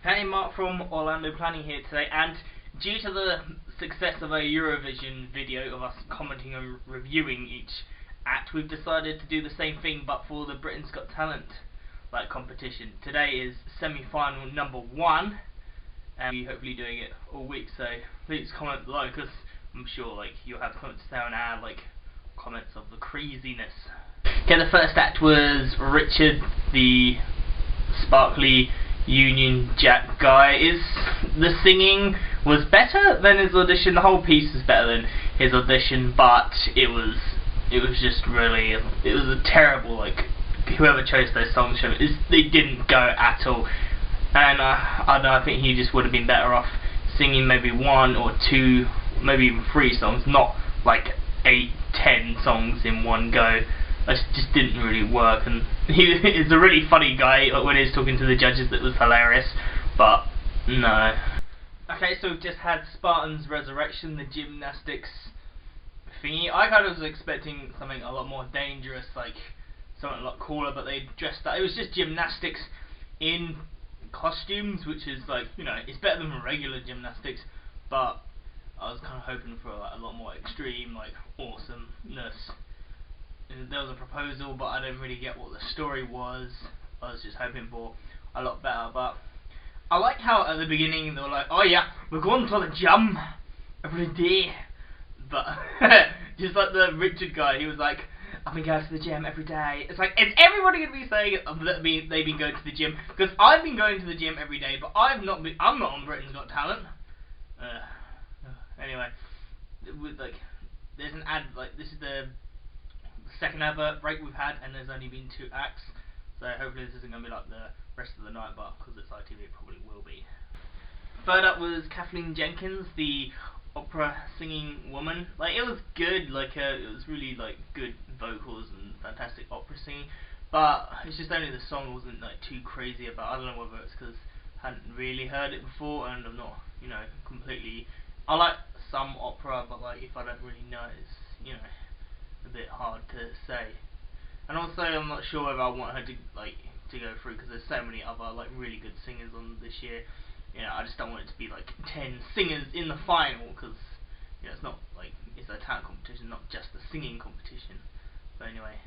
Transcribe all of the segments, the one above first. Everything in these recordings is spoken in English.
Hey, Mark from Orlando Planning here today, and due to the success of a Eurovision video of us commenting and reviewing each act, we've decided to do the same thing but for the Britain's Got Talent competition. Today is semi-final number 1, and we're hopefully doing it all week, so please comment below because I'm sure you'll have comments to say and add comments of the craziness. Okay, the first act was Richard, the sparkly Union Jack guy. The singing was better than his audition. The whole piece was better than his audition, but it was just really, it was a terrible, whoever chose those songs, they didn't go at all. And I don't know, I think he just would have been better off singing maybe 1 or 2, maybe even 3 songs, not 8, 10 songs in one go. It just didn't really work, and he is a really funny guy. When he was talking to the judges, that was hilarious. But no. Okay, so we've just had Spartans Resurrection, the gymnastics thingy. I kind of was expecting something a lot more dangerous, something a lot cooler, but they dressed up. It was just gymnastics in costumes, which is it's better than regular gymnastics. But I was kind of hoping for a lot more extreme, awesomeness. There was a proposal, but I didn't really get what the story was. I was just hoping for a lot better. But I like how at the beginning they were like, "Oh yeah, we're going to the gym every day." But just like the Richard guy, he was like, "I've been going to the gym every day." It's like, is everybody gonna be saying that they've been going to the gym? Because I've been going to the gym every day, but I'm not on Britain's Got Talent. Anyway, there's an ad. This is the second advert break we've had, and there's only been 2 acts, so hopefully this isn't going to be like the rest of the night, but because it's ITV it probably will be. Third up was Kathleen Jenkins, the opera singing woman. It was good, it was really good vocals and fantastic opera singing, but it's just only the song wasn't too crazy about. I don't know whether it's because I hadn't really heard it before and I'm not completely. I like some opera, but if I don't really know, it's a bit hard to say. And also I'm not sure whether I want her to go through, because there's so many other really good singers on this year. I just don't want it to be 10 singers in the final, because it's not it's a talent competition, not just a singing competition. But anyway,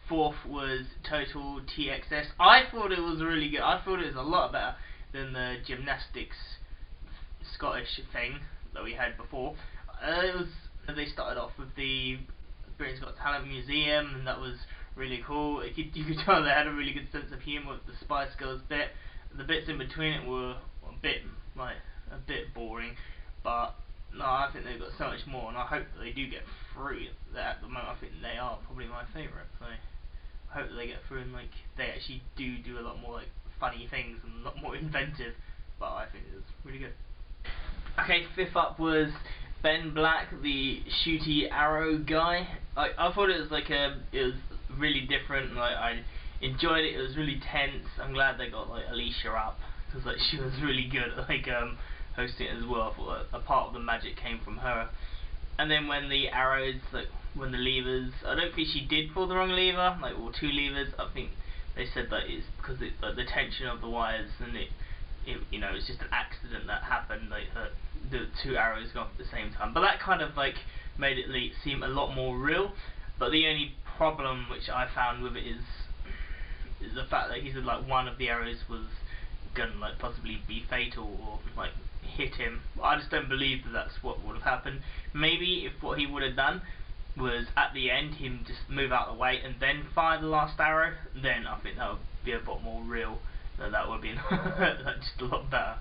fourth was Total TXS. I thought it was really good. I thought it was a lot better than the gymnastics Scottish thing that we had before. They started off with the Britain's Got Talent Museum, and that was really cool. You could tell they had a really good sense of humour with the Spice Girls bit. The bits in between it were a bit boring, but no, I think they've got so much more, and I hope that they do get through. At the moment, I think they are probably my favourite. So I hope that they get through and they actually do a lot more funny things and a lot more inventive. But I think it was really good. Okay, fifth up was Ben Black, the shooty arrow guy. I thought it was it was really different. I enjoyed it. It was really tense. I'm glad they got Alicia up, because she was really good at hosting it as well. I thought a part of the magic came from her. And then when the arrows, when the levers, I don't think she did pull the wrong lever, or 2 levers. I think they said that it's because the tension of the wires, and it's just an accident that happened. The 2 arrows gone at the same time, but that kind of made it seem a lot more real. But the only problem which I found with it is the fact that he said one of the arrows was gonna possibly be fatal or hit him. I just don't believe that that's what would have happened. Maybe if what he would have done was at the end him just move out of the way and then fire the last arrow, then I think that would be a lot more real. That would have been just a lot better.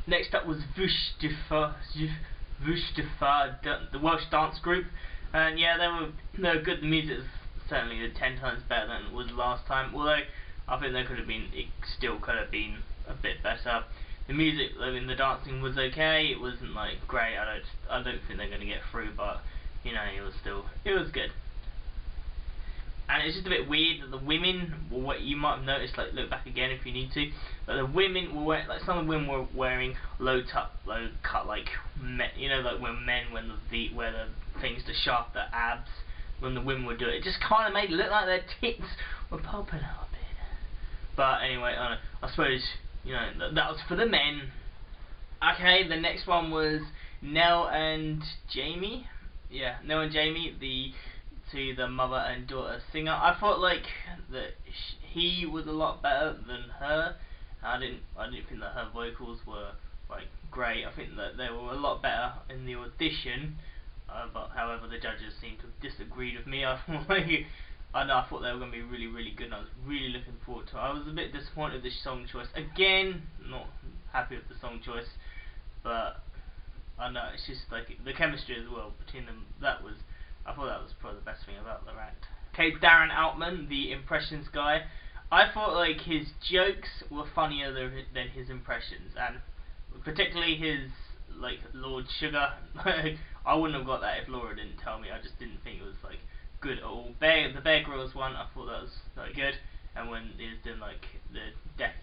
Next up was Vush de Fa, the Welsh dance group, and yeah, they were good. The music is certainly 10 times better than it was last time, although I think it still could have been a bit better. The music, the dancing was okay. It wasn't great. I don't think they're going to get through, but it was good. And it's just a bit weird that the women were you might have noticed, look back again if you need to, but the women were wearing, some of the women were wearing low cut, when men, wear the things to show off their abs, when the women would do it. It just kind of made it look like their tits were popping out a bit. But anyway, I suppose you know, that was for the men. Okay, the next one was Nell and Jamie. Yeah, Nell and Jamie, the mother and daughter singer. I thought like that he was a lot better than her. I didn't think that her vocals were like great. I think that they were a lot better in the audition. But however, the judges seemed to have disagreed with me. I thought they were going to be really, really good, and I was really looking forward to it. I was a bit disappointed with the song choice. Again, not happy with the song choice, but I know it's just like the chemistry as well between them. I thought that was probably the best thing about the act. Okay, Darren Outman, the impressions guy. I thought like his jokes were funnier than his impressions, and particularly his like Lord Sugar. I wouldn't have got that if Laura didn't tell me. I just didn't think it was like good at all. The Bear Grylls one, I thought that was like good, and when he was doing like the deck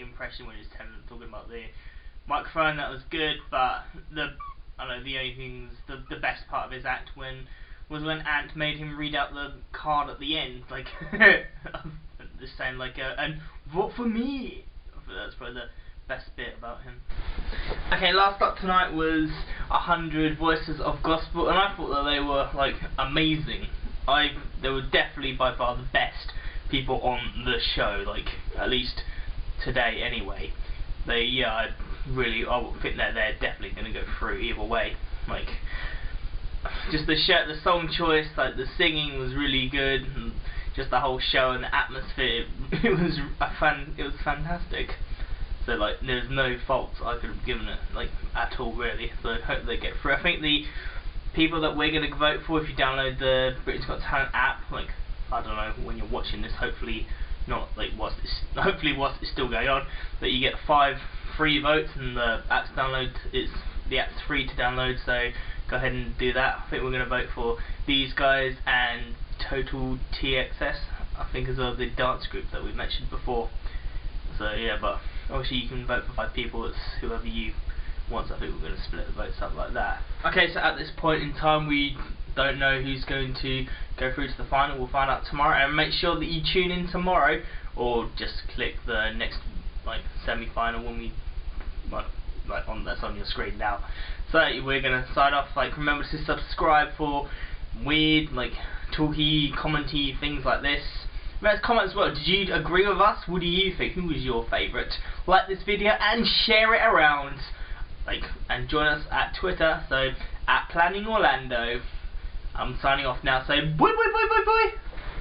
impression when he was talking about the microphone, that was good. But the only thing the best part of his act was when Ant made him read out the card at the end, like just saying like and vote for me. That's probably the best bit about him. Okay, last up tonight was 100 Voices of Gospel, and I thought that they were like amazing. They were definitely by far the best people on the show, like at least today anyway. I think that they're definitely going to go through either way. Like just the song choice, like the singing was really good, and just the whole show and the atmosphere. It was fantastic. So like there's no faults I could have given it like at all really. So I hope they get through. I think the people that we're going to vote for, if you download the Britain's Got Talent app, like I don't know when you're watching this, hopefully whilst it's still going on, that you get 5 free votes, and the app's free to download, so go ahead and do that. I think we're going to vote for these guys and Total TXS, I think, as well, the dance group that we mentioned before. So yeah, but obviously you can vote for 5 people, it's whoever you want. I think we're going to split the votes up like that. Okay, so at this point in time we don't know who's going to go through to the final. We'll find out tomorrow, and make sure that you tune in tomorrow, or just click the next like semi-final when we that's on your screen now. So we're going to sign off. Like, remember to subscribe for weird, like talky, commenty things like this. Let's comment as well. Did you agree with us? What do you think? Who was your favourite? Like this video and share it around. And join us at Twitter, so at Planning Orlando. I'm signing off now, so bye bye bye bye bye.